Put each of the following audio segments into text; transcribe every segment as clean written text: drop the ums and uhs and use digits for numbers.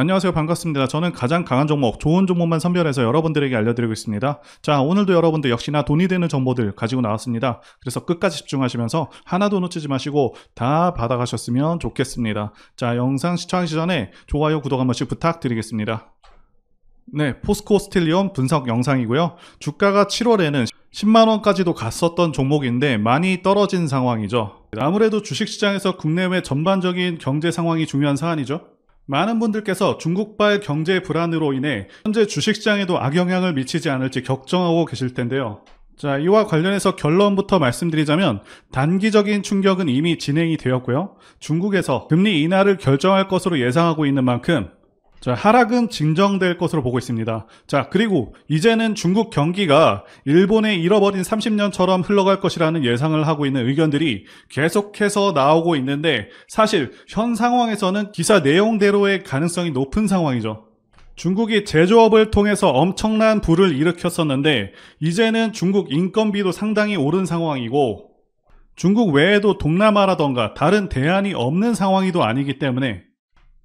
안녕하세요. 반갑습니다. 저는 가장 강한 종목, 좋은 종목만 선별해서 여러분들에게 알려드리고 있습니다. 자, 오늘도 여러분들 역시나 돈이 되는 정보들 가지고 나왔습니다. 그래서 끝까지 집중하시면서 하나도 놓치지 마시고 다 받아가셨으면 좋겠습니다. 자, 영상 시청하기 전에 좋아요, 구독 한 번씩 부탁드리겠습니다. 네, 포스코 스틸리온 분석 영상이고요. 주가가 7월에는 10만원까지도 갔었던 종목인데 많이 떨어진 상황이죠. 아무래도 주식시장에서 국내외 전반적인 경제 상황이 중요한 사안이죠. 많은 분들께서 중국발 경제 불안으로 인해 현재 주식시장에도 악영향을 미치지 않을지 걱정하고 계실 텐데요. 자, 이와 관련해서 결론부터 말씀드리자면 단기적인 충격은 이미 진행이 되었고요. 중국에서 금리 인하를 결정할 것으로 예상하고 있는 만큼 자, 하락은 진정될 것으로 보고 있습니다. 자, 그리고 이제는 중국 경기가 일본의 잃어버린 30년처럼 흘러갈 것이라는 예상을 하고 있는 의견들이 계속해서 나오고 있는데 사실 현 상황에서는 기사 내용대로의 가능성이 높은 상황이죠. 중국이 제조업을 통해서 엄청난 부를 일으켰었는데 이제는 중국 인건비도 상당히 오른 상황이고 중국 외에도 동남아라던가 다른 대안이 없는 상황이도 아니기 때문에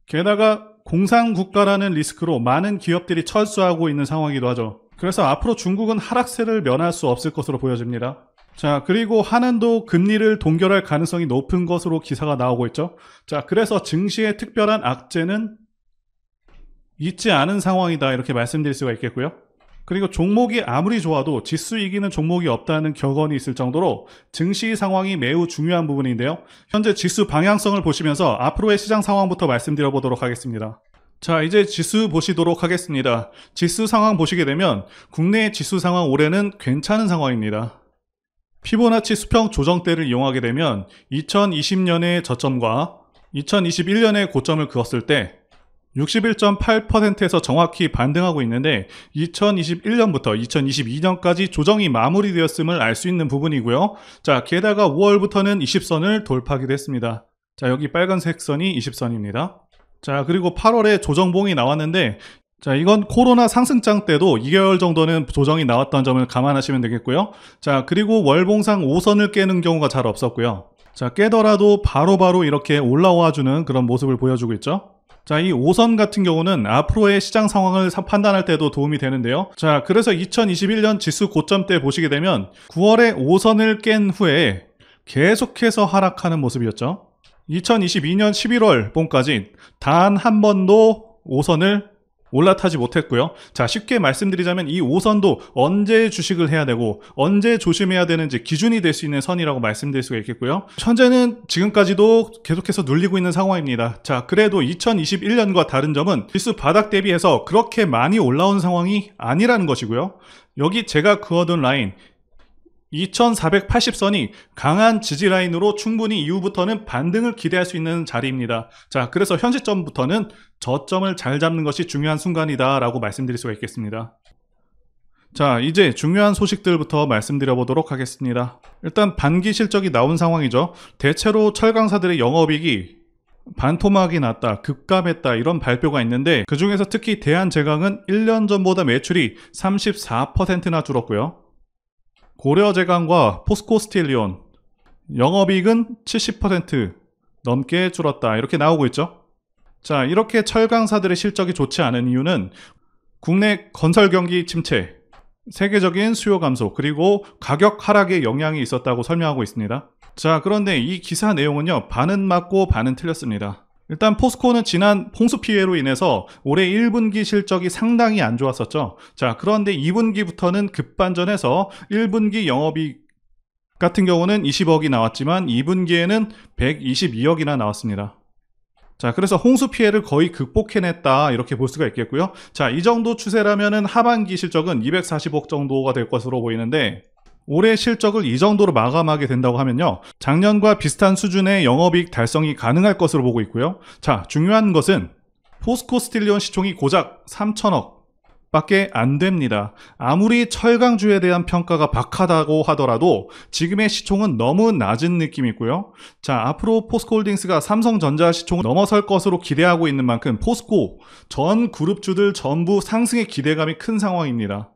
게다가 공산국가라는 리스크로 많은 기업들이 철수하고 있는 상황이기도 하죠. 그래서 앞으로 중국은 하락세를 면할 수 없을 것으로 보여집니다. 자, 그리고 한은도 금리를 동결할 가능성이 높은 것으로 기사가 나오고 있죠. 자, 그래서 증시의 특별한 악재는 있지 않은 상황이다 이렇게 말씀드릴 수가 있겠고요. 그리고 종목이 아무리 좋아도 지수 이기는 종목이 없다는 격언이 있을 정도로 증시 상황이 매우 중요한 부분인데요. 현재 지수 방향성을 보시면서 앞으로의 시장 상황부터 말씀드려 보도록 하겠습니다. 자, 이제 지수 보시도록 하겠습니다. 지수 상황 보시게 되면 국내 지수 상황 올해는 괜찮은 상황입니다. 피보나치 수평 조정대를 이용하게 되면 2020년의 저점과 2021년의 고점을 그었을 때 61.8%에서 정확히 반등하고 있는데 2021년부터 2022년까지 조정이 마무리되었음을 알 수 있는 부분이고요. 자, 게다가 5월부터는 20선을 돌파하기도 했습니다. 자, 여기 빨간색 선이 20선입니다. 자, 그리고 8월에 조정봉이 나왔는데 자, 이건 코로나 상승장 때도 2개월 정도는 조정이 나왔던 점을 감안하시면 되겠고요. 자, 그리고 월봉상 5선을 깨는 경우가 잘 없었고요. 자, 깨더라도 바로바로 이렇게 올라와주는 그런 모습을 보여주고 있죠. 자, 이 5선 같은 경우는 앞으로의 시장 상황을 판단할 때도 도움이 되는데요. 자, 그래서 2021년 지수 고점 때 보시게 되면 9월에 5선을 깬 후에 계속해서 하락하는 모습이었죠. 2022년 11월 봉까지 단 한 번도 5선을 올라타지 못했고요. 자, 쉽게 말씀드리자면 이 5선도 언제 주식을 해야 되고 언제 조심해야 되는지 기준이 될 수 있는 선이라고 말씀드릴 수가 있겠고요. 현재는 지금까지도 계속해서 눌리고 있는 상황입니다. 자, 그래도 2021년과 다른 점은 지수 바닥 대비해서 그렇게 많이 올라온 상황이 아니라는 것이고요. 여기 제가 그어둔 라인 2480선이 강한 지지 라인으로 충분히 이후부터는 반등을 기대할 수 있는 자리입니다. 자, 그래서 현 시점부터는 저점을 잘 잡는 것이 중요한 순간이다 라고 말씀드릴 수가 있겠습니다. 자, 이제 중요한 소식들부터 말씀드려 보도록 하겠습니다. 일단 반기 실적이 나온 상황이죠. 대체로 철강사들의 영업이익이 반토막이 났다, 급감했다 이런 발표가 있는데 그 중에서 특히 대한제강은 1년 전보다 매출이 34%나 줄었고요. 고려제강과 포스코 스틸리온 영업이익은 70% 넘게 줄었다 이렇게 나오고 있죠. 자, 이렇게 철강사들의 실적이 좋지 않은 이유는 국내 건설 경기 침체, 세계적인 수요 감소, 그리고 가격 하락에 영향이 있었다고 설명하고 있습니다. 자, 그런데 이 기사 내용은요, 반은 맞고 반은 틀렸습니다. 일단 포스코는 지난 홍수 피해로 인해서 올해 1분기 실적이 상당히 안 좋았었죠. 자, 그런데 2분기부터는 급반전해서 1분기 영업이익 같은 경우는 20억이 나왔지만 2분기에는 122억이나 나왔습니다. 자, 그래서 홍수 피해를 거의 극복해냈다 이렇게 볼 수가 있겠고요. 자, 이 정도 추세라면은 하반기 실적은 240억 정도가 될 것으로 보이는데 올해 실적을 이 정도로 마감하게 된다고 하면요, 작년과 비슷한 수준의 영업이익 달성이 가능할 것으로 보고 있고요. 자, 중요한 것은 포스코 스틸리온 시총이 고작 3천억 밖에 안 됩니다. 아무리 철강주에 대한 평가가 박하다고 하더라도 지금의 시총은 너무 낮은 느낌이 있고요. 자, 앞으로 포스코홀딩스가 삼성전자 시총을 넘어설 것으로 기대하고 있는 만큼 포스코 전 그룹주들 전부 상승의 기대감이 큰 상황입니다.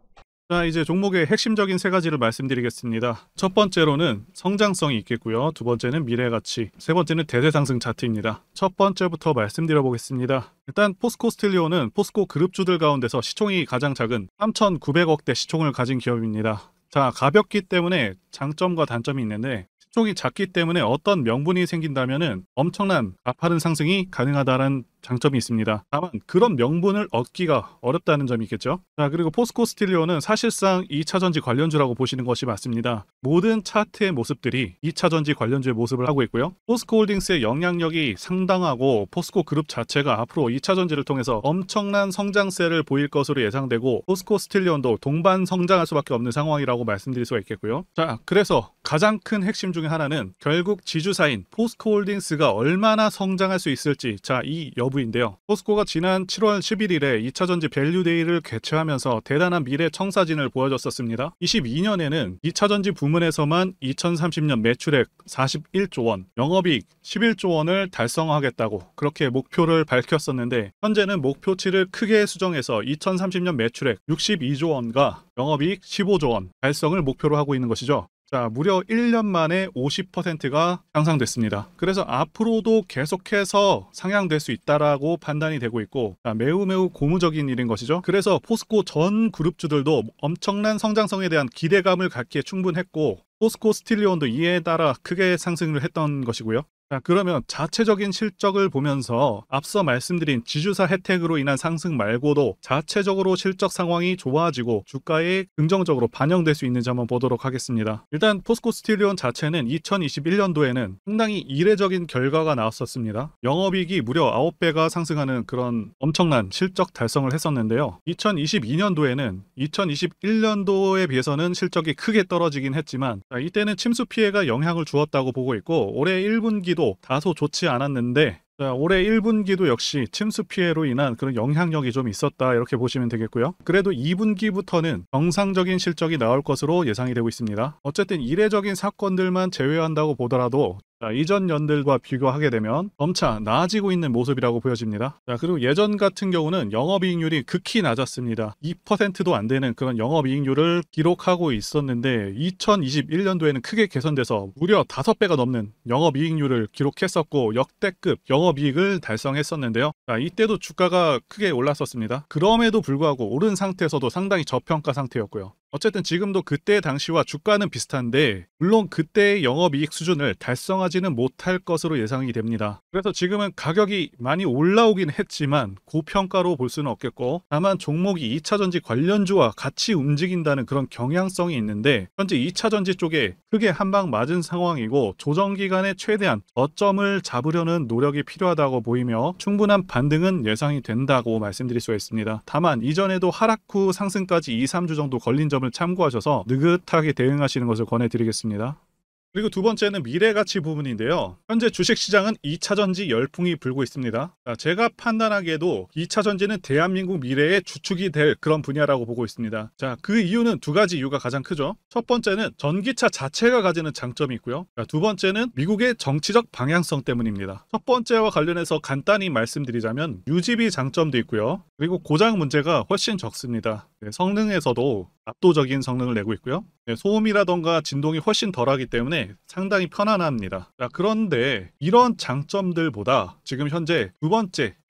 자, 이제 종목의 핵심적인 세 가지를 말씀드리겠습니다. 첫 번째로는 성장성이 있겠고요. 두 번째는 미래 가치, 세 번째는 대세 상승 차트입니다. 첫 번째부터 말씀드려 보겠습니다. 일단 포스코 스틸리오는 포스코 그룹주들 가운데서 시총이 가장 작은 3,900억대 시총을 가진 기업입니다. 자, 가볍기 때문에 장점과 단점이 있는데, 시총이 작기 때문에 어떤 명분이 생긴다면은 엄청난 가파른 상승이 가능하다는 장점이 있습니다. 다만 그런 명분을 얻기가 어렵다는 점이 있겠죠. 자, 그리고 포스코 스틸리오는 사실상 2차전지 관련주라고 보시는 것이 맞습니다. 모든 차트의 모습들이 2차전지 관련주의 모습을 하고 있고요. 포스코 홀딩스의 영향력이 상당하고 포스코 그룹 자체가 앞으로 2차전지를 통해서 엄청난 성장세를 보일 것으로 예상되고, 포스코 스틸리온도 동반 성장할 수밖에 없는 상황이라고 말씀드릴 수가 있겠고요. 자, 그래서 가장 큰 핵심 중에 하나는 결국 지주사인 포스코 홀딩스가 얼마나 성장할 수 있을지, 자, 이 여부인데요. 포스코가 지난 7월 11일에 2차전지 밸류데이를 개최하면서 대단한 미래 청사진을 보여줬었습니다. 22년에는 2차전지 부문에서만 2030년 매출액 41조 원, 영업이익 11조 원을 달성하겠다고 그렇게 목표를 밝혔었는데, 현재는 목표치를 크게 수정해서 2030년 매출액 62조 원과 영업이익 15조 원 달성을 목표로 하고 있는 것이죠. 자, 무려 1년 만에 50%가 향상됐습니다. 그래서 앞으로도 계속해서 상향될 수 있다라고 판단이 되고 있고, 자, 매우 고무적인 일인 것이죠. 그래서 포스코 전 그룹주들도 엄청난 성장성에 대한 기대감을 갖기에 충분했고, 포스코 스틸리온도 이에 따라 크게 상승을 했던 것이고요. 자, 그러면 자체적인 실적을 보면서 앞서 말씀드린 지주사 혜택으로 인한 상승 말고도 자체적으로 실적 상황이 좋아지고 주가에 긍정적으로 반영될 수 있는지 한번 보도록 하겠습니다. 일단 포스코 스틸리온 자체는 2021년도에는 상당히 이례적인 결과가 나왔었습니다. 영업이익이 무려 9배가 상승하는 그런 엄청난 실적 달성을 했었는데요. 2022년도에는 2021년도에 비해서는 실적이 크게 떨어지긴 했지만, 자, 이때는 침수 피해가 영향을 주었다고 보고 있고, 올해 1분기도 다소 좋지 않았는데, 자, 올해 1분기도 역시 침수 피해로 인한 그런 영향력이 좀 있었다, 이렇게 보시면 되겠고요. 그래도 2분기부터는 정상적인 실적이 나올 것으로 예상이 되고 있습니다. 어쨌든 이례적인 사건들만 제외한다고 보더라도, 자, 이전 년들과 비교하게 되면 점차 나아지고 있는 모습이라고 보여집니다. 자, 그리고 예전 같은 경우는 영업이익률이 극히 낮았습니다. 2%도 안 되는 그런 영업이익률을 기록하고 있었는데, 2021년도에는 크게 개선돼서 무려 5배가 넘는 영업이익률을 기록했었고, 역대급 영업이익을 달성했었는데요. 자, 이때도 주가가 크게 올랐었습니다. 그럼에도 불구하고 오른 상태에서도 상당히 저평가 상태였고요. 어쨌든 지금도 그때 당시와 주가는 비슷한데, 물론 그때의 영업이익 수준을 달성하지는 못할 것으로 예상이 됩니다. 그래서 지금은 가격이 많이 올라오긴 했지만 고평가로 볼 수는 없겠고, 다만 종목이 2차전지 관련주와 같이 움직인다는 그런 경향성이 있는데, 현재 2차전지 쪽에 크게 한 방 맞은 상황이고, 조정 기간에 최대한 저점을 잡으려는 노력이 필요하다고 보이며 충분한 반등은 예상이 된다고 말씀드릴 수가 있습니다. 다만 이전에도 하락 후 상승까지 2, 3주 정도 걸린 점을 참고하셔서 느긋하게 대응하시는 것을 권해드리겠습니다. 그리고 두 번째는 미래가치 부분인데요. 현재 주식시장은 2차전지 열풍이 불고 있습니다. 자, 제가 판단하기에도 2차전지는 대한민국 미래의 주축이 될 그런 분야라고 보고 있습니다. 자, 그 이유는 두 가지 이유가 가장 크죠. 첫 번째는 전기차 자체가 가지는 장점이 있고요. 자, 두 번째는 미국의 정치적 방향성 때문입니다. 첫 번째와 관련해서 간단히 말씀드리자면 유지비 장점도 있고요. 그리고 고장 문제가 훨씬 적습니다. 네, 성능에서도 압도적인 성능을 내고 있고요. 네, 소음이라던가 진동이 훨씬 덜하기 때문에 상당히 편안합니다. 자, 그런데 이런 장점들보다 지금 현재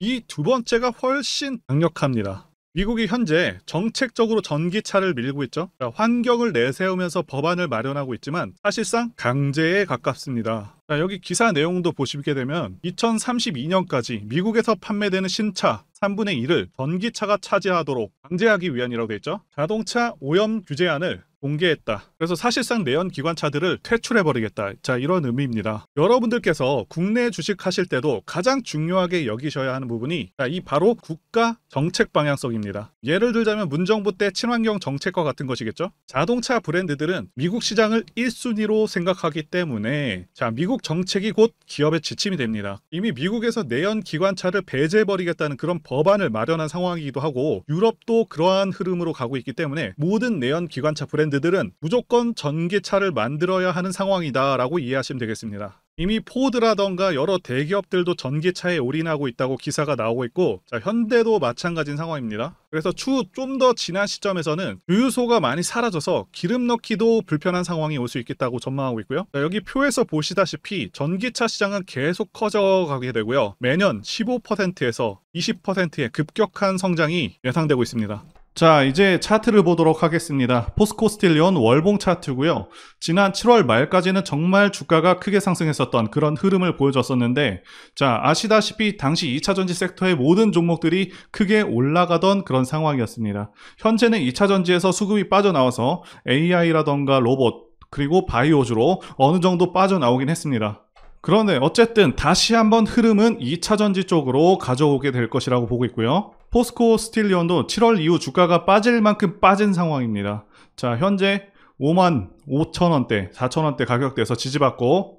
이 두 번째가 훨씬 강력합니다. 미국이 현재 정책적으로 전기차를 밀고 있죠. 자, 환경을 내세우면서 법안을 마련하고 있지만 사실상 강제에 가깝습니다. 자, 여기 기사 내용도 보시게 되면 2032년까지 미국에서 판매되는 신차 3분의 1을 전기차가 차지하도록 강제하기 위한이라고 되어 있죠. 자동차 오염 규제안을 공개했다. 그래서 사실상 내연 기관차들을 퇴출해버리겠다. 자, 이런 의미입니다. 여러분들께서 국내 주식하실 때도 가장 중요하게 여기셔야 하는 부분이, 자, 이 바로 국가 정책 방향성입니다. 예를 들자면 문정부 때 친환경 정책과 같은 것이겠죠. 자동차 브랜드들은 미국 시장을 1순위로 생각하기 때문에, 자, 미국 정책이 곧 기업의 지침이 됩니다. 이미 미국에서 내연 기관차를 배제해버리겠다는 그런 법안을 마련한 상황이기도 하고, 유럽도 그러한 흐름으로 가고 있기 때문에 모든 내연 기관차 브랜드들은 무조건 전기차를 만들어야 하는 상황이다 라고 이해하시면 되겠습니다. 이미 포드라던가 여러 대기업들도 전기차에 올인하고 있다고 기사가 나오고 있고, 자, 현대도 마찬가지인 상황입니다. 그래서 추후 좀 더 지난 시점에서는 주유소가 많이 사라져서 기름 넣기도 불편한 상황이 올 수 있겠다고 전망하고 있고요. 자, 여기 표에서 보시다시피 전기차 시장은 계속 커져가게 되고요. 매년 15%에서 20%의 급격한 성장이 예상되고 있습니다. 자, 이제 차트를 보도록 하겠습니다. 포스코 스틸리온 월봉 차트고요. 지난 7월 말까지는 정말 주가가 크게 상승했었던 그런 흐름을 보여줬었는데, 자, 아시다시피 당시 2차전지 섹터의 모든 종목들이 크게 올라가던 그런 상황이었습니다. 현재는 2차전지에서 수급이 빠져나와서 AI라던가 로봇, 그리고 바이오주로 어느 정도 빠져나오긴 했습니다. 그런데 어쨌든 다시 한번 흐름은 2차전지 쪽으로 가져오게 될 것이라고 보고 있고요. 포스코 스틸리온도 7월 이후 주가가 빠질 만큼 빠진 상황입니다. 자, 현재 55,000원대, 4,000원대 가격대에서 지지받고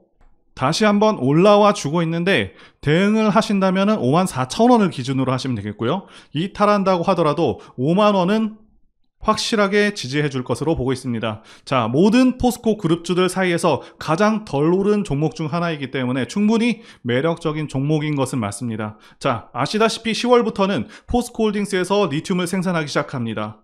다시 한번 올라와 주고 있는데, 대응을 하신다면 54,000원을 기준으로 하시면 되겠고요. 이탈한다고 하더라도 5만원은 확실하게 지지해 줄 것으로 보고 있습니다. 자, 모든 포스코 그룹주들 사이에서 가장 덜 오른 종목 중 하나이기 때문에 충분히 매력적인 종목인 것은 맞습니다. 자, 아시다시피 10월부터는 포스코홀딩스에서 리튬을 생산하기 시작합니다.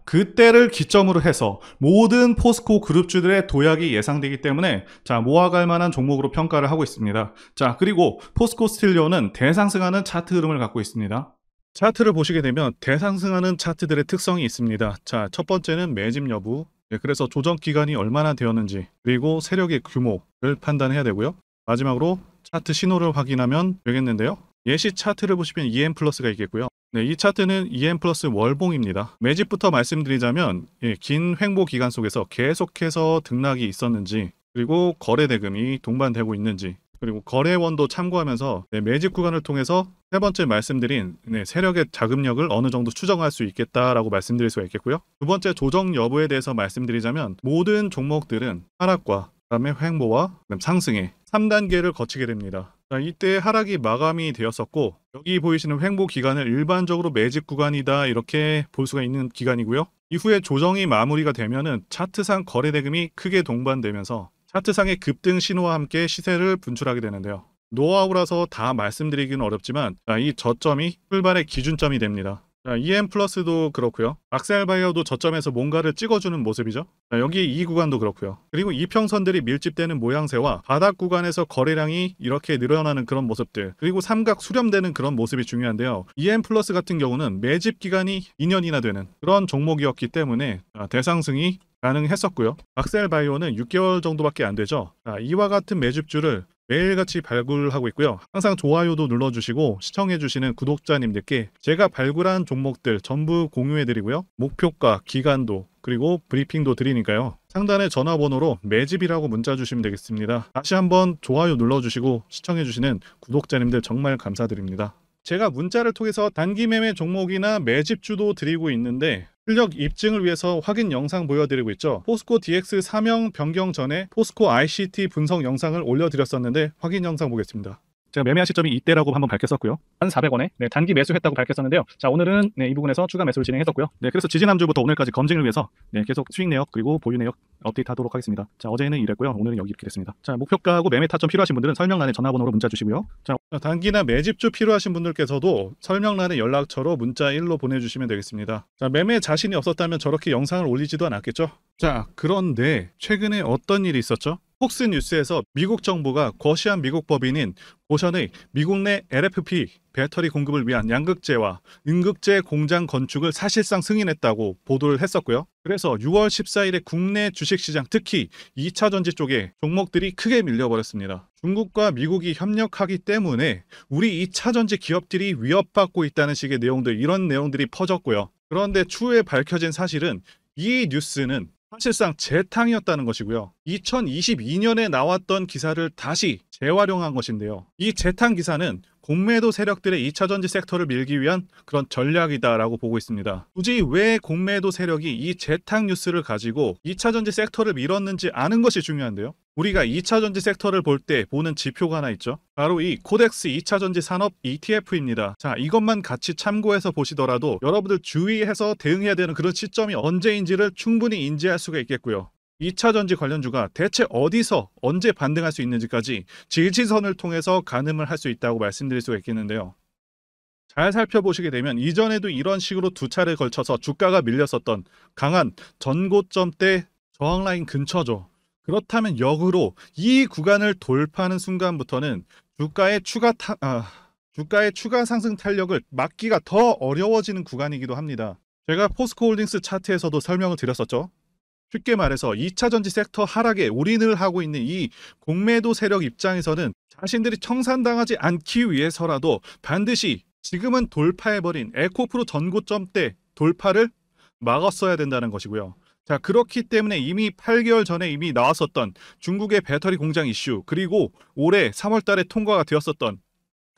그때를 기점으로 해서 모든 포스코 그룹주들의 도약이 예상되기 때문에, 자, 모아갈 만한 종목으로 평가를 하고 있습니다. 자, 그리고 포스코 스틸리온은 대상승하는 차트 흐름을 갖고 있습니다. 차트를 보시게 되면 대상승하는 차트들의 특성이 있습니다. 자, 첫 번째는 매집 여부, 그래서 조정 기간이 얼마나 되었는지, 그리고 세력의 규모를 판단해야 되고요. 마지막으로 차트 신호를 확인하면 되겠는데요. 예시 차트를 보시면 EM 플러스가 있겠고요. 네, 이 차트는 EM 플러스 월봉입니다. 매집부터 말씀드리자면, 긴 횡보 기간 속에서 계속해서 등락이 있었는지, 그리고 거래 대금이 동반되고 있는지, 그리고 거래원도 참고하면서 매집 구간을 통해서 세 번째 말씀드린 세력의 자금력을 어느 정도 추정할 수 있겠다라고 말씀드릴 수가 있겠고요. 두 번째 조정 여부에 대해서 말씀드리자면, 모든 종목들은 하락과 그다음에 횡보와 그다음 상승의 3단계를 거치게 됩니다. 자, 이때 하락이 마감이 되었었고, 여기 보이시는 횡보 기간을 일반적으로 매집 구간이다 이렇게 볼 수가 있는 기간이고요. 이후에 조정이 마무리가 되면은 차트상 거래 대금이 크게 동반되면서 차트상의 급등 신호와 함께 시세를 분출하게 되는데요. 노하우라서 다 말씀드리기는 어렵지만, 이 저점이 출발의 기준점이 됩니다. EM 플러스도 그렇고요. 악셀바이어도 저점에서 뭔가를 찍어주는 모습이죠. 여기 이 구간도 그렇고요. 그리고 이평선들이 밀집되는 모양새와 바닥 구간에서 거래량이 이렇게 늘어나는 그런 모습들, 그리고 삼각 수렴되는 그런 모습이 중요한데요. EM 플러스 같은 경우는 매집 기간이 2년이나 되는 그런 종목이었기 때문에 대상승이 가능했었고요. 악셀바이오는 6개월 정도밖에 안 되죠. 이와 같은 매집주를 매일같이 발굴하고 있고요. 항상 좋아요도 눌러주시고 시청해주시는 구독자님들께 제가 발굴한 종목들 전부 공유해드리고요. 목표가, 기간도, 그리고 브리핑도 드리니까요. 상단의 전화번호로 매집이라고 문자 주시면 되겠습니다. 다시 한번 좋아요 눌러주시고 시청해주시는 구독자님들 정말 감사드립니다. 제가 문자를 통해서 단기 매매 종목이나 매집주도 드리고 있는데, 실력 입증을 위해서 확인 영상 보여드리고 있죠. 포스코 DX 사명 변경 전에 포스코 ICT 분석 영상을 올려드렸었는데, 확인 영상 보겠습니다. 제가 매매한 시점이 이때라고 한번 밝혔었고요. 1,400원에 단기 매수했다고 밝혔었는데요. 자, 오늘은 이 부분에서 추가 매수를 진행했었고요. 그래서 지지난주부터 오늘까지 검증을 위해서 계속 수익 내역 그리고 보유 내역 업데이트하도록 하겠습니다. 자, 어제는 이랬고요. 오늘은 여기 이렇게 됐습니다. 자, 목표가하고 매매 타점 필요하신 분들은 설명란에 전화번호로 문자 주시고요. 자, 단기나 매집주 필요하신 분들께서도 설명란에 연락처로 문자 1로 보내주시면 되겠습니다. 자, 매매 자신이 없었다면 저렇게 영상을 올리지도 않았겠죠. 자, 그런데 최근에 어떤 일이 있었죠? 폭스뉴스에서 미국 정부가 거시한 미국 법인인 고션의 미국 내 LFP 배터리 공급을 위한 양극재와 음극재 공장 건축을 사실상 승인했다고 보도를 했었고요. 그래서 6월 14일에 국내 주식시장, 특히 2차전지 쪽에 종목들이 크게 밀려버렸습니다. 중국과 미국이 협력하기 때문에 우리 2차전지 기업들이 위협받고 있다는 식의 내용들, 이런 내용들이 퍼졌고요. 그런데 추후에 밝혀진 사실은 이 뉴스는 사실상 재탕이었다는 것이고요. 2022년에 나왔던 기사를 다시 재활용한 것인데요. 이 재탕 기사는 공매도 세력들의 2차전지 섹터를 밀기 위한 그런 전략이다라고 보고 있습니다. 굳이 왜 공매도 세력이 이 재탕 뉴스를 가지고 2차전지 섹터를 밀었는지 아는 것이 중요한데요. 우리가 2차전지 섹터를 볼 때 보는 지표가 하나 있죠. 바로 이 코덱스 2차전지 산업 ETF입니다. 자, 이것만 같이 참고해서 보시더라도 여러분들 주의해서 대응해야 되는 그런 시점이 언제인지를 충분히 인지할 수가 있겠고요. 2차 전지 관련주가 대체 어디서 언제 반등할 수 있는지까지 지지선을 통해서 가늠을 할 수 있다고 말씀드릴 수가 있겠는데요. 잘 살펴보시게 되면 이전에도 이런 식으로 두 차례 걸쳐서 주가가 밀렸었던 강한 전고점대 저항라인 근처죠. 그렇다면 역으로 이 구간을 돌파하는 순간부터는 주가의 추가 상승 탄력을 막기가 더 어려워지는 구간이기도 합니다. 제가 포스코홀딩스 차트에서도 설명을 드렸었죠. 쉽게 말해서 2차 전지 섹터 하락에 올인을 하고 있는 이 공매도 세력 입장에서는 자신들이 청산당하지 않기 위해서라도 반드시 지금은 돌파해버린 에코프로 전고점대 돌파를 막았어야 된다는 것이고요. 자, 그렇기 때문에 이미 8개월 전에 이미 나왔었던 중국의 배터리 공장 이슈, 그리고 올해 3월 달에 통과가 되었었던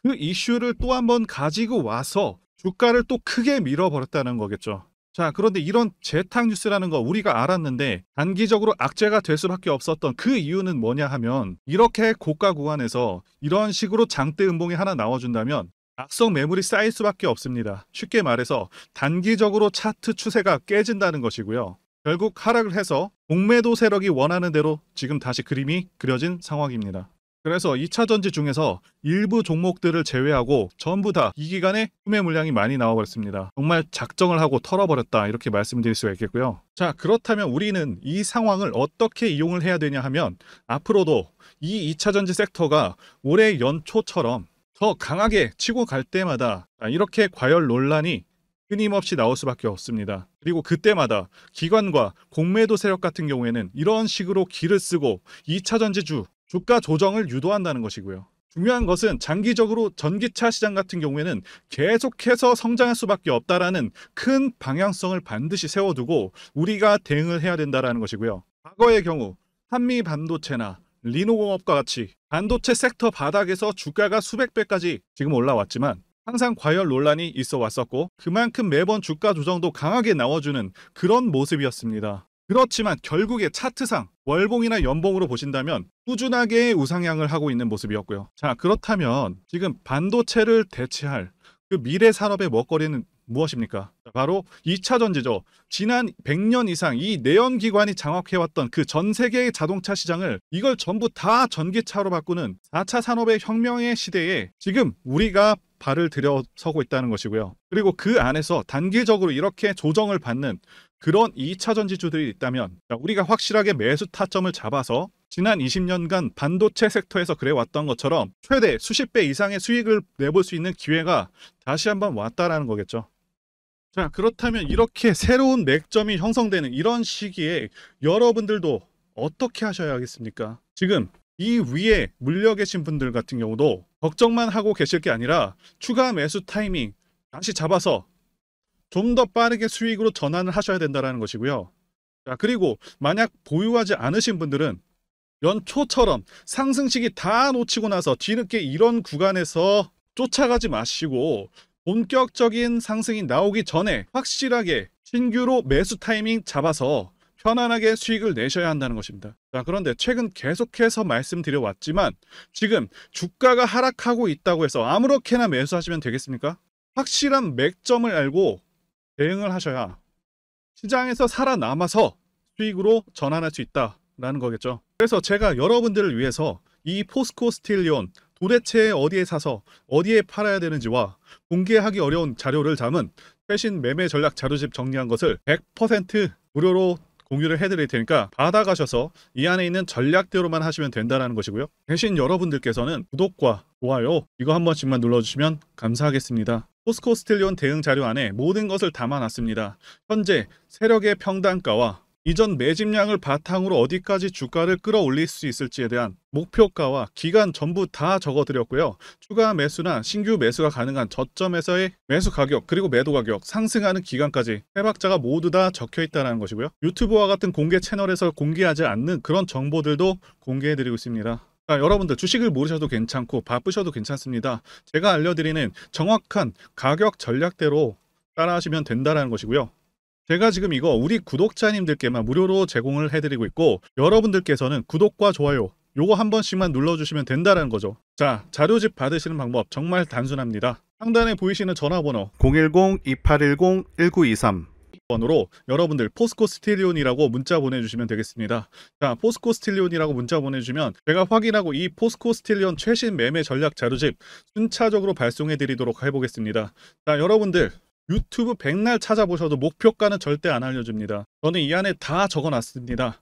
그 이슈를 또 한 번 가지고 와서 주가를 또 크게 밀어버렸다는 거겠죠. 자, 그런데 이런 재탕 뉴스라는 거 우리가 알았는데 단기적으로 악재가 될 수밖에 없었던 그 이유는 뭐냐 하면, 이렇게 고가 구간에서 이런 식으로 장대 음봉이 하나 나와준다면 악성 매물이 쌓일 수밖에 없습니다. 쉽게 말해서 단기적으로 차트 추세가 깨진다는 것이고요. 결국 하락을 해서 공매도 세력이 원하는 대로 지금 다시 그림이 그려진 상황입니다. 그래서 2차 전지 중에서 일부 종목들을 제외하고 전부 다 이 기간에 구매 물량이 많이 나와버렸습니다. 정말 작정을 하고 털어버렸다, 이렇게 말씀드릴 수가 있겠고요. 자, 그렇다면 우리는 이 상황을 어떻게 이용을 해야 되냐 하면, 앞으로도 이 2차 전지 섹터가 올해 연초처럼 더 강하게 치고 갈 때마다 이렇게 과열 논란이 끊임없이 나올 수밖에 없습니다. 그리고 그때마다 기관과 공매도 세력 같은 경우에는 이런 식으로 기를 쓰고 2차 전지주 주가 조정을 유도한다는 것이고요. 중요한 것은 장기적으로 전기차 시장 같은 경우에는 계속해서 성장할 수밖에 없다라는 큰 방향성을 반드시 세워두고 우리가 대응을 해야 된다는 것이고요. 과거의 경우 한미 반도체나 리노공업과 같이 반도체 섹터 바닥에서 주가가 수백 배까지 지금 올라왔지만 항상 과열 논란이 있어 왔었고, 그만큼 매번 주가 조정도 강하게 나와주는 그런 모습이었습니다. 그렇지만 결국에 차트상 월봉이나 연봉으로 보신다면 꾸준하게 우상향을 하고 있는 모습이었고요. 자, 그렇다면 지금 반도체를 대체할 그 미래 산업의 먹거리는 무엇입니까? 바로 2차 전지죠. 지난 100년 이상 이 내연기관이 장악해왔던 그 전 세계의 자동차 시장을 이걸 전부 다 전기차로 바꾸는 4차 산업의 혁명의 시대에 지금 우리가 발을 들여서고 있다는 것이고요. 그리고 그 안에서 단기적으로 이렇게 조정을 받는 그런 2차 전지주들이 있다면 우리가 확실하게 매수 타점을 잡아서 지난 20년간 반도체 섹터에서 그래왔던 것처럼 최대 수십 배 이상의 수익을 내볼 수 있는 기회가 다시 한번 왔다라는 거겠죠. 자, 그렇다면 이렇게 새로운 맥점이 형성되는 이런 시기에 여러분들도 어떻게 하셔야 하겠습니까? 지금 이 위에 물려 계신 분들 같은 경우도 걱정만 하고 계실 게 아니라 추가 매수 타이밍 다시 잡아서 좀 더 빠르게 수익으로 전환을 하셔야 된다는 것이고요. 자, 그리고 만약 보유하지 않으신 분들은 연초처럼 상승시기 다 놓치고 나서 뒤늦게 이런 구간에서 쫓아가지 마시고 본격적인 상승이 나오기 전에 확실하게 신규로 매수 타이밍 잡아서 편안하게 수익을 내셔야 한다는 것입니다. 자, 그런데 최근 계속해서 말씀드려왔지만 지금 주가가 하락하고 있다고 해서 아무렇게나 매수하시면 되겠습니까? 확실한 맥점을 알고 대응을 하셔야 시장에서 살아남아서 수익으로 전환할 수 있다라는 거겠죠. 그래서 제가 여러분들을 위해서 이 포스코 스틸리온 도대체 어디에 사서 어디에 팔아야 되는지와 공개하기 어려운 자료를 담은 최신 매매 전략 자료집 정리한 것을 100% 무료로 공유를 해드릴 테니까 받아가셔서 이 안에 있는 전략대로만 하시면 된다는 것이고요. 대신 여러분들께서는 구독과 좋아요 이거 한 번씩만 눌러주시면 감사하겠습니다. 포스코 스틸리온 대응 자료 안에 모든 것을 담아놨습니다. 현재 세력의 평단가와 이전 매집량을 바탕으로 어디까지 주가를 끌어올릴 수 있을지에 대한 목표가와 기간 전부 다 적어드렸고요. 추가 매수나 신규 매수가 가능한 저점에서의 매수 가격, 그리고 매도 가격, 상승하는 기간까지 해박자가 모두 다 적혀있다는 것이고요. 유튜브와 같은 공개 채널에서 공개하지 않는 그런 정보들도 공개해드리고 있습니다. 자, 여러분들 주식을 모르셔도 괜찮고 바쁘셔도 괜찮습니다. 제가 알려드리는 정확한 가격 전략대로 따라하시면 된다는 것이고요. 제가 지금 이거 우리 구독자님들께만 무료로 제공을 해드리고 있고 여러분들께서는 구독과 좋아요 요거 한 번씩만 눌러주시면 된다는 거죠. 자, 자료집 받으시는 방법 정말 단순합니다. 상단에 보이시는 전화번호 010-2810-1923 번호로 여러분들 포스코 스틸리온이라고 문자 보내주시면 되겠습니다. 자, 포스코 스틸리온이라고 문자 보내주시면 제가 확인하고 이 포스코 스틸리온 최신 매매 전략 자료집 순차적으로 발송해 드리도록 해보겠습니다. 자, 여러분들 유튜브 백날 찾아보셔도 목표가는 절대 안 알려줍니다. 저는 이 안에 다 적어놨습니다.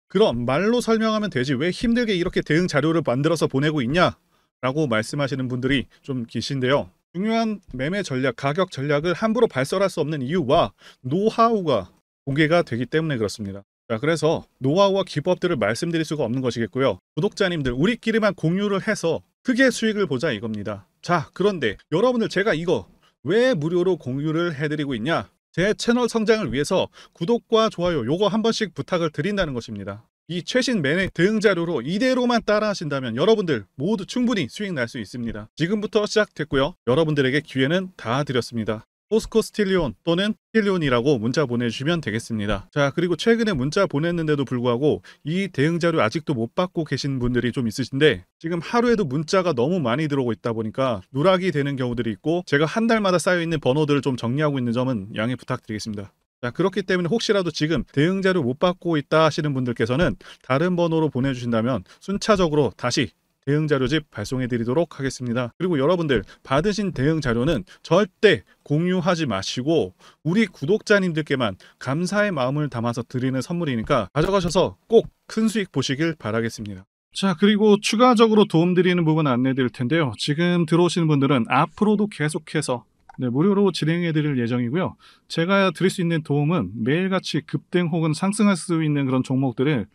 그럼 말로 설명하면 되지 왜 힘들게 이렇게 대응 자료를 만들어서 보내고 있냐? 라고 말씀하시는 분들이 좀 계신데요. 중요한 매매 전략, 가격 전략을 함부로 발설할 수 없는 이유와 노하우가 공개가 되기 때문에 그렇습니다. 자, 그래서 노하우와 기법들을 말씀드릴 수가 없는 것이겠고요. 구독자님들 우리끼리만 공유를 해서 크게 수익을 보자 이겁니다. 자, 그런데 여러분들 제가 이거 왜 무료로 공유를 해드리고 있냐? 제 채널 성장을 위해서 구독과 좋아요 요거 한 번씩 부탁을 드린다는 것입니다. 이 최신 매매 대응 자료로 이대로만 따라 하신다면 여러분들 모두 충분히 수익 날 수 있습니다. 지금부터 시작됐고요. 여러분들에게 기회는 다 드렸습니다. 포스코 스틸리온 또는 스틸리온이라고 문자 보내주시면 되겠습니다. 자, 그리고 최근에 문자 보냈는데도 불구하고 이 대응 자료 아직도 못 받고 계신 분들이 좀 있으신데 지금 하루에도 문자가 너무 많이 들어오고 있다 보니까 누락이 되는 경우들이 있고 제가 한 달마다 쌓여있는 번호들을 좀 정리하고 있는 점은 양해 부탁드리겠습니다. 자, 그렇기 때문에 혹시라도 지금 대응 자료 못 받고 있다 하시는 분들께서는 다른 번호로 보내주신다면 순차적으로 다시 대응 자료집 발송해 드리도록 하겠습니다. 그리고 여러분들 받으신 대응 자료는 절대 공유하지 마시고 우리 구독자님들께만 감사의 마음을 담아서 드리는 선물이니까 가져가셔서 꼭 큰 수익 보시길 바라겠습니다. 자, 그리고 추가적으로 도움드리는 부분 안내 드릴 텐데요. 지금 들어오시는 분들은 앞으로도 계속해서 무료로 진행해 드릴 예정이고요. 제가 드릴 수 있는 도움은 매일같이 급등 혹은 상승할 수 있는 그런 종목들을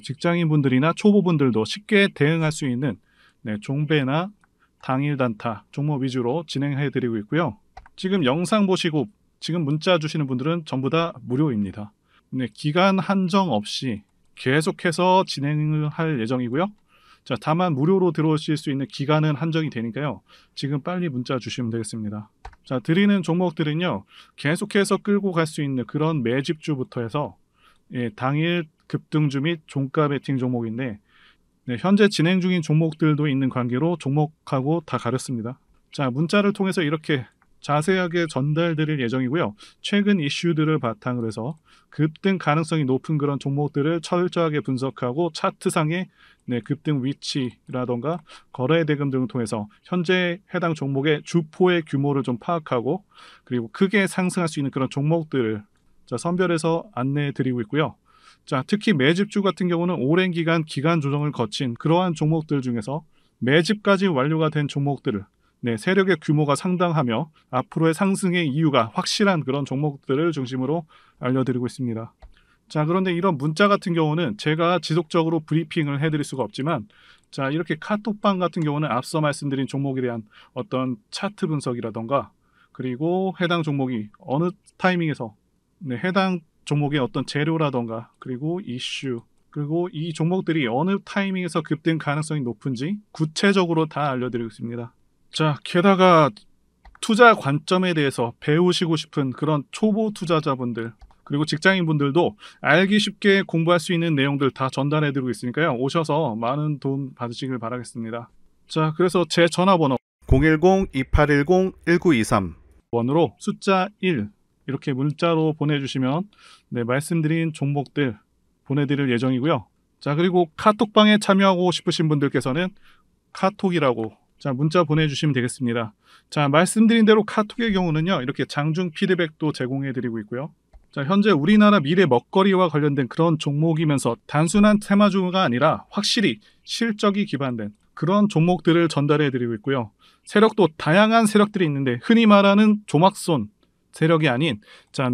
직장인분들이나 초보분들도 쉽게 대응할 수 있는 종배나 당일 단타 종목 위주로 진행해 드리고 있고요. 지금 영상 보시고 지금 문자 주시는 분들은 전부 다 무료입니다. 기간 한정 없이 계속해서 진행을 할 예정이고요. 자, 다만 무료로 들어오실 수 있는 기간은 한정이 되니까요. 지금 빨리 문자 주시면 되겠습니다. 자, 드리는 종목들은요. 계속해서 끌고 갈 수 있는 그런 매집주부터 해서 당일 급등주 및 종가 베팅 종목인데 현재 진행 중인 종목들도 있는 관계로 종목하고 다 가렸습니다. 자, 문자를 통해서 이렇게 자세하게 전달드릴 예정이고요. 최근 이슈들을 바탕으로 해서 급등 가능성이 높은 그런 종목들을 철저하게 분석하고 차트상의 급등 위치라던가 거래 대금 등을 통해서 현재 해당 종목의 주포의 규모를 좀 파악하고 그리고 크게 상승할 수 있는 그런 종목들을 선별해서 안내해 드리고 있고요. 자, 특히 매집주 같은 경우는 오랜 기간 조정을 거친 그러한 종목들 중에서 매집까지 완료가 된 종목들을 세력의 규모가 상당하며 앞으로의 상승의 이유가 확실한 그런 종목들을 중심으로 알려드리고 있습니다. 자, 그런데 이런 문자 같은 경우는 제가 지속적으로 브리핑을 해드릴 수가 없지만 자, 이렇게 카톡방 같은 경우는 앞서 말씀드린 종목에 대한 어떤 차트 분석이라던가 그리고 해당 종목이 어느 타이밍에서 해당 종목의 어떤 재료라던가 그리고 이슈 그리고 이 종목들이 어느 타이밍에서 급등 가능성이 높은지 구체적으로 다 알려드리고 있습니다. 자, 게다가 투자 관점에 대해서 배우시고 싶은 그런 초보 투자자분들 그리고 직장인분들도 알기 쉽게 공부할 수 있는 내용들 다 전달해드리고 있으니까요. 오셔서 많은 도움 받으시길 바라겠습니다. 자, 그래서 제 전화번호 010-2810-1923 번호로 숫자 1 이렇게 문자로 보내주시면 말씀드린 종목들 보내드릴 예정이고요. 자, 그리고 카톡방에 참여하고 싶으신 분들께서는 카톡이라고 문자 보내주시면 되겠습니다. 자, 말씀드린 대로 카톡의 경우는요. 이렇게 장중 피드백도 제공해드리고 있고요. 자, 현재 우리나라 미래 먹거리와 관련된 그런 종목이면서 단순한 테마주가 아니라 확실히 실적이 기반된 그런 종목들을 전달해드리고 있고요. 세력도 다양한 세력들이 있는데 흔히 말하는 조막손 세력이 아닌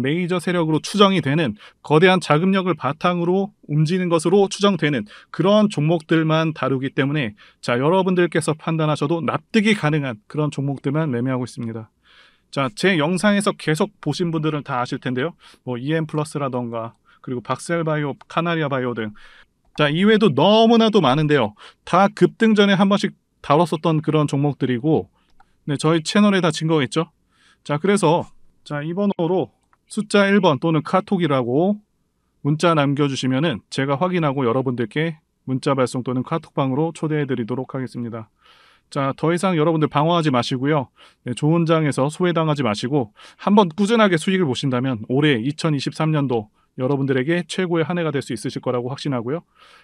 메이저 세력으로 추정이 되는 거대한 자금력을 바탕으로 움직이는 것으로 추정되는 그런 종목들만 다루기 때문에 여러분들께서 판단하셔도 납득이 가능한 그런 종목들만 매매하고 있습니다. 자, 제 영상에서 계속 보신 분들은 다 아실 텐데요. EM플러스라던가 그리고 박셀바이오, 카나리아바이오 등 이외에도 너무나도 많은데요. 다 급등 전에 한 번씩 다뤘었던 그런 종목들이고 저희 채널에 다 증거가 있죠. 자, 그래서 이 번호로 숫자 1번 또는 카톡이라고 문자 남겨주시면은 제가 확인하고 여러분들께 문자 발송 또는 카톡방으로 초대해 드리도록 하겠습니다. 자, 더 이상 여러분들 방황하지 마시고요. 네, 좋은 장에서 소외당하지 마시고 한번 꾸준하게 수익을 보신다면 올해 2023년도 여러분들에게 최고의 한 해가 될 수 있으실 거라고 확신하고요.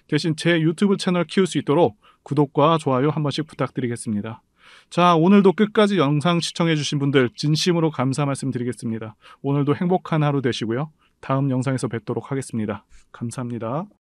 대신 제 유튜브 채널 키울 수 있도록 구독과 좋아요 한 번씩 부탁드리겠습니다. 자, 오늘도 끝까지 영상 시청해주신 분들 진심으로 감사 말씀드리겠습니다. 오늘도 행복한 하루 되시고요. 다음 영상에서 뵙도록 하겠습니다. 감사합니다.